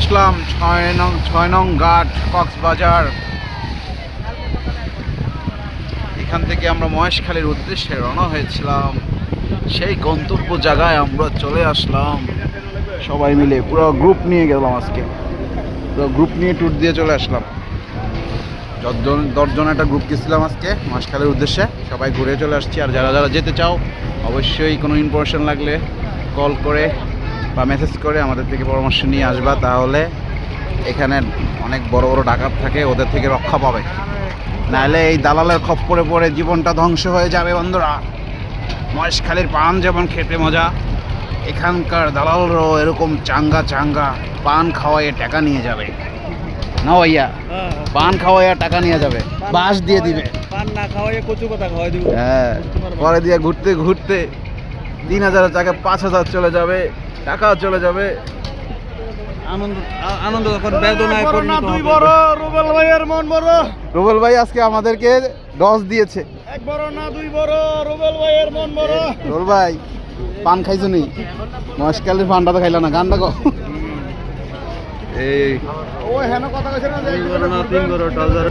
আসলাম 6 নং ঘাট কক্সবাজার। এখান থেকে আমরা মহেশখালীর উদ্দেশ্যে রওনা হয়েছিলাম। সেই গন্তব্য জায়গায় আমরা চলে আসলাম সবাই মিলে, পুরো গ্রুপ নিয়ে গেলাম আজকে, পুরো গ্রুপ নিয়ে ট্যুর দিয়ে চলে আসলাম। 10জন একটা গ্রুপ গেছিলাম আজকে মহেশখালীর উদ্দেশ্যে, সবাই ঘুরে চলে আসছি। আর যারা যারা যেতে চাও অবশ্যই কোনো ইনফরমেশন লাগলে কল করে বা মেসেজ করে আমাদের থেকে পরামর্শ নিয়ে আসবা, তাহলে এখানে অনেক বড় বড় ডাকাত থাকে, ওদের থেকে রক্ষা পাবে। নাহলে এই দালালের খপ্পরে পড়ে জীবনটা ধ্বংস হয়ে যাবে বন্ধুরা। মহেশখালীর পান যেমন খেতে মজা, এখানকার দালালরাও এরকম চাঙ্গা চাঙ্গা পান খাওয়াইয়ে টাকা নিয়ে যাবে না ভাইয়া? পান খাওয়াইয়া টাকা নিয়ে যাবে, বাস দিয়ে দিবে। পান না খাওয়াইয়ে কচু পাতা খাওয়াই দিবে। হ্যাঁ, পরে দিয়ে ঘুরতে ঘুরতে 3000 টাকা 5000 চলে যাবে, টাকা চলে যাবে। আনন্দ যখন বেদনায় পরিণত হবে। রুবেল ভাইয়ের মন বড়। রুবেল ভাই আজকে আমাদেরকে ডস দিয়েছে। এক বড় না দুই বড়, রুবেল ভাইয়ের মন বড়। রুবেল ভাই পান খাইছো নি? মহেশখালীর পানটা তো খাইলা না, গানটা কো। এই ও হেন কথা কইছে না যে তিন বড় না তিন বড় ডজার।